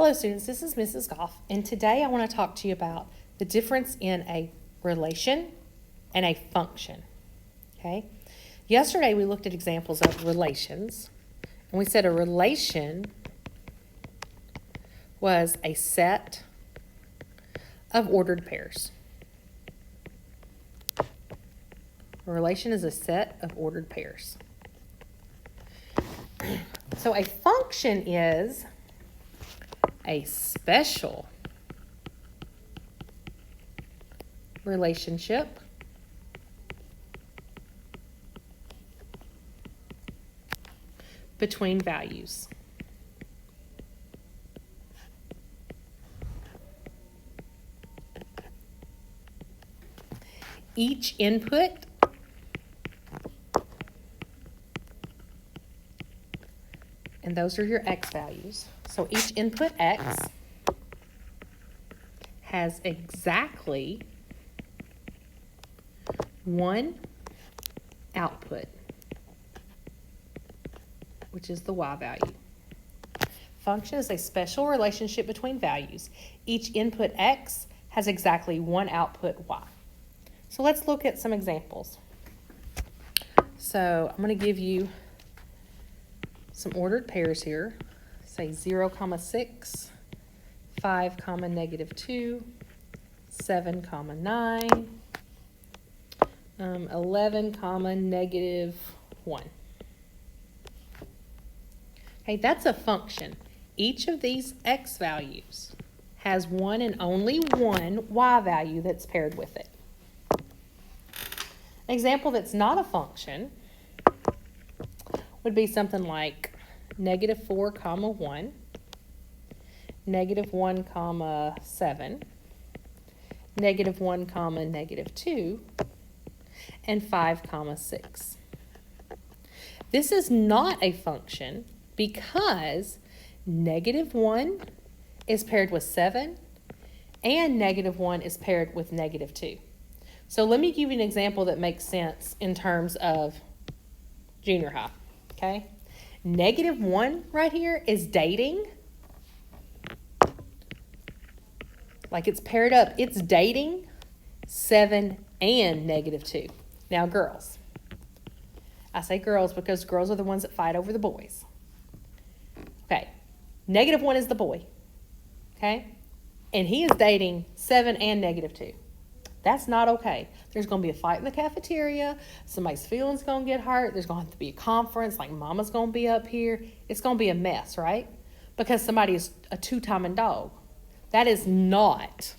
Hello students, this is Mrs. Goff, and today I want to talk to you about the difference in a relation and a function, okay? Yesterday we looked at examples of relations, and we said a relation was a set of ordered pairs. A relation is a set of ordered pairs. So a function is a special relationship between values. Each input and those are your x values. So each input x has exactly one output, which is the y value. Function is a special relationship between values. Each input x has exactly one output y. So let's look at some examples. So I'm going to give you some ordered pairs here. Say 0, 6, 5, -2, 7, 9, 11, -1. Okay, that's a function. Each of these x values has one and only one y value that's paired with it. An example that's not a function would be something like -4, 1, -1, 7, -1, -2, and 5, 6. This is not a function because -1 is paired with 7 and -1 is paired with -2. So let me give you an example that makes sense in terms of junior high, okay? -1 right here is dating. Like it's paired up. It's dating 7 and -2. Now, girls. I say girls because girls are the ones that fight over the boys. Okay. -1 is the boy. Okay? And he is dating 7 and -2. That's not okay. There's going to be a fight in the cafeteria. Somebody's feelings going to get hurt. There's going to have to be a conference. Like mama's going to be up here. It's going to be a mess, right? Because somebody is a two-timing dog. That is not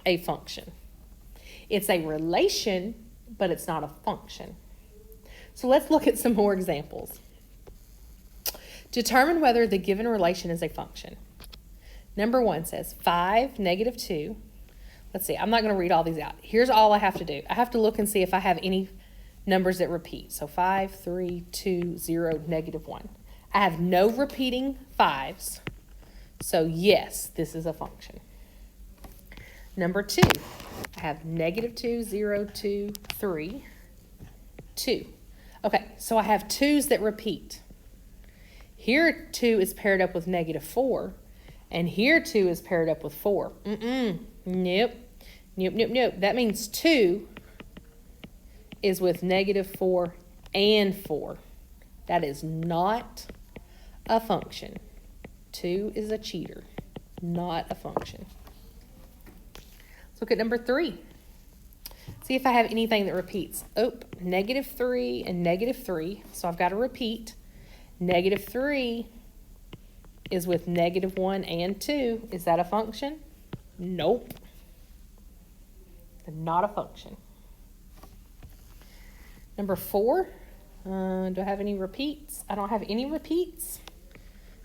a function. It's a relation, but it's not a function. So let's look at some more examples. Determine whether the given relation is a function. Number 1 says 5, -2. Let's see, I'm not going to read all these out. Here's all I have to do. I have to look and see if I have any numbers that repeat. So 5, 3, 2, 0, -1. I have no repeating 5s. So yes, this is a function. Number 2, I have -2, 0, 2, 3, 2. Okay, so I have 2's that repeat. Here 2 is paired up with -4, and here 2 is paired up with 4. Nope. That means 2 is with -4 and 4. That is not a function. 2 is a cheater, not a function. Let's look at number 3. See if I have anything that repeats. Oh, -3 and -3. So I've got to repeat. -3 is with -1 and 2. Is that a function? Nope. Not a function. Number 4. Do I have any repeats? I don't have any repeats.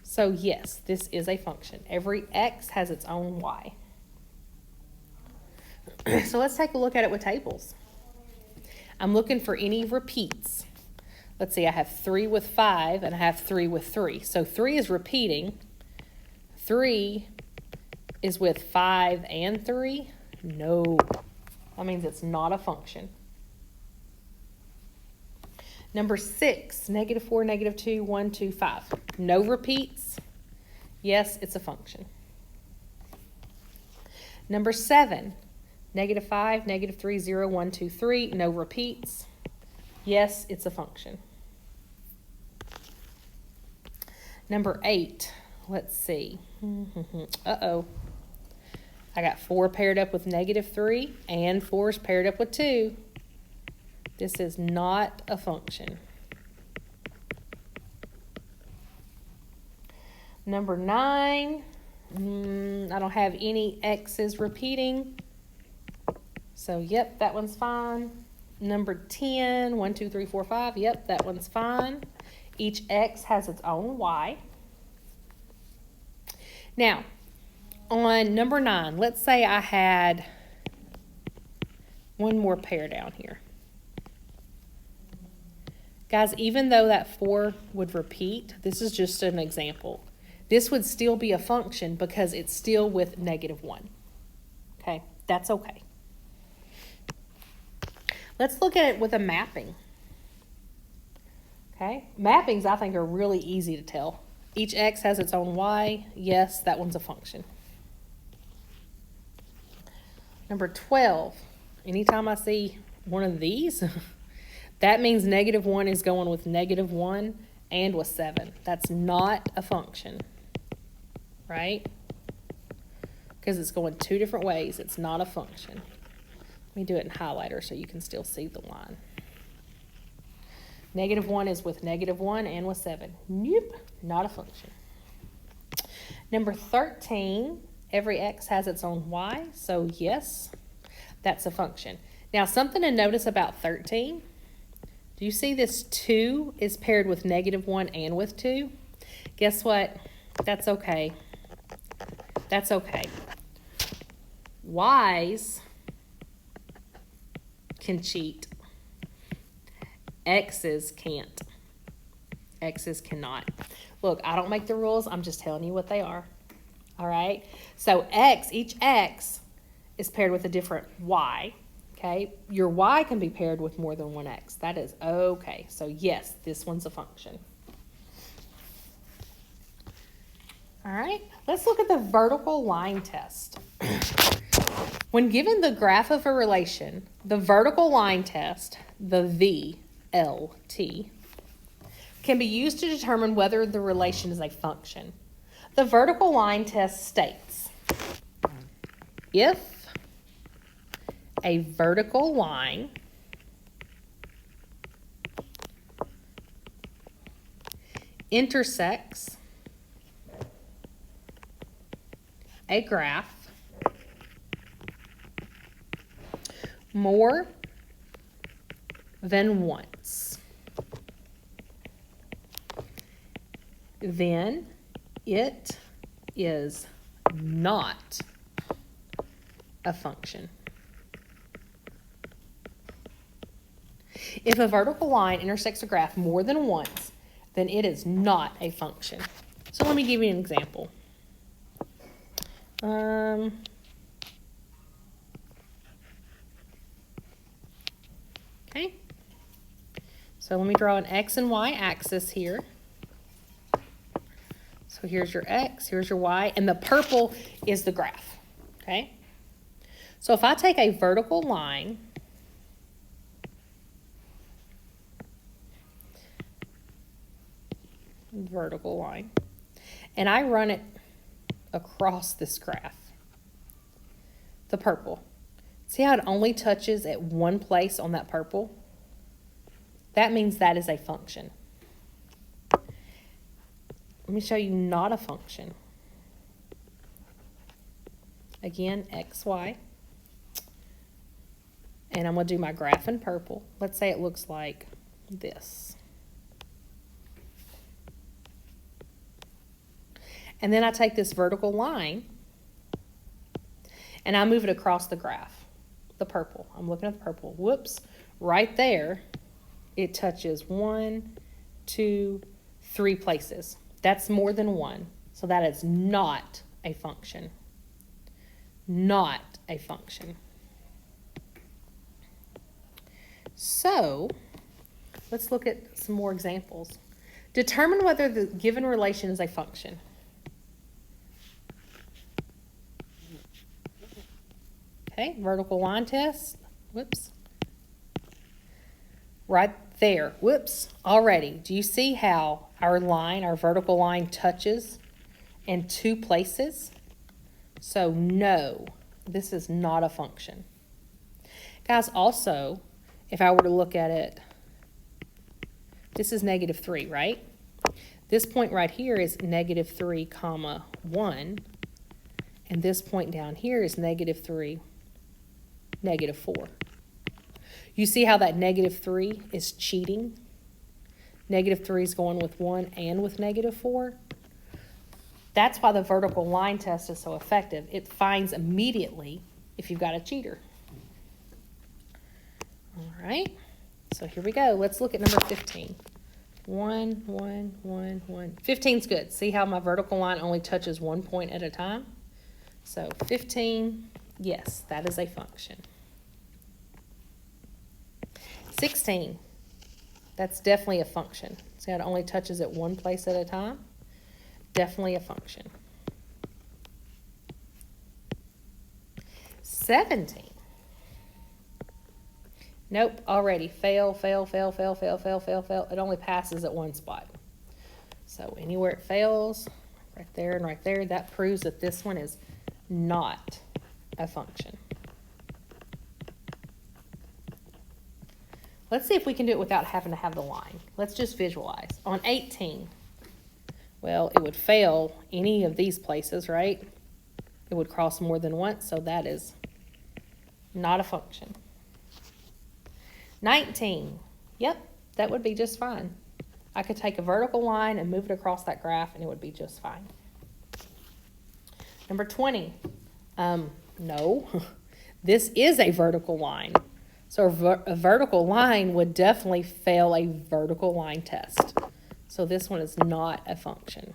So yes, this is a function. Every x has its own y. So let's take a look at it with tables. I'm looking for any repeats. Let's see, I have 3 with 5 and I have 3 with 3. So 3 is repeating. 3 is with 5 and 3. No, that means it's not a function. Number 6, -4, -2, 1, 2, 5. No repeats. Yes, it's a function. Number 7, -5, -3, 0, 1, 2, 3, no repeats. Yes, it's a function. Number 8, let's see. Uh-oh. I got 4 paired up with -3 and 4 is paired up with 2. This is not a function. Number 9, I don't have any x's repeating. So, yep, that one's fine. Number 10, 1, 2, 3, 4, 5. Yep, that one's fine. Each x has its own y. Now, on number 9, let's say I had one more pair down here. Guys, even though that 4 would repeat, this is just an example. This would still be a function because it's still with -1. Okay, that's okay. Let's look at it with a mapping. Okay, mappings I think are really easy to tell. Each x has its own y. Yes, that one's a function. Number 12, anytime I see one of these, that means -1 is going with -1 and with 7. That's not a function, right? Because it's going 2 different ways. It's not a function. Let me do it in highlighter so you can still see the line. -1 is with -1 and with 7. Nope, not a function. Number 13, every x has its own y, so yes, that's a function. Now, something to notice about 13, do you see this 2 is paired with -1 and with 2? Guess what? That's okay. That's okay. Y's can cheat. X's can't. X's cannot. Look, I don't make the rules. I'm just telling you what they are. All right? So each x is paired with a different y. Okay? Your y can be paired with more than one x. That is okay. So yes, this one's a function. All right? Let's look at the vertical line test. When given the graph of a relation, the vertical line test, the VLT, can be used to determine whether the relation is a function. The vertical line test states, if a vertical line intersects a graph more than once, then it is not a function. If a vertical line intersects a graph more than once, then it is not a function. So let me give you an example. Okay. So let me draw an x and y axis here. So here's your x, here's your y, and the purple is the graph. Okay. So if I take a vertical line and I run it across this graph, the purple. See how it only touches at one place on that purple? That means that is a function. Let me show you not a function. Again, x, y. And I'm going to do my graph in purple. Let's say it looks like this. And then I take this vertical line and I move it across the graph, the purple. I'm looking at the purple. Whoops. Right there, it touches 1, 2, 3 places. That's more than one. So that is not a function. Not a function. So let's look at some more examples. Determine whether the given relation is a function. Okay, vertical line test. Whoops. Right there. Whoops. Already. Do you see how our line, our vertical line, touches in two places? So no, this is not a function. Guys, also, if I were to look at it, this is -3, right? This point right here is -3, comma 1. And this point down here is -3, -4. You see how that -3 is cheating? -3 is going with 1 and with -4. That's why the vertical line test is so effective. It finds immediately if you've got a cheater. All right, so here we go. Let's look at number 15. 1, 1, 1, 1. 15's good. See how my vertical line only touches one point at a time? So 15, yes, that is a function. 16, that's definitely a function. See how it only touches at one place at a time? Definitely a function. 17. Nope, already. Fail, fail, fail, fail, fail, fail, fail, fail. It only passes at one spot. So anywhere it fails, right there and right there, that proves that this one is not a function. Let's see if we can do it without having to have the line. Let's just visualize. On 18, well, it would fail any of these places, right? It would cross more than once, so that is not a function. 19, yep, that would be just fine. I could take a vertical line and move it across that graph, and it would be just fine. Number 20, no, this is a vertical line. So a vertical line would definitely fail a vertical line test. So this one is not a function.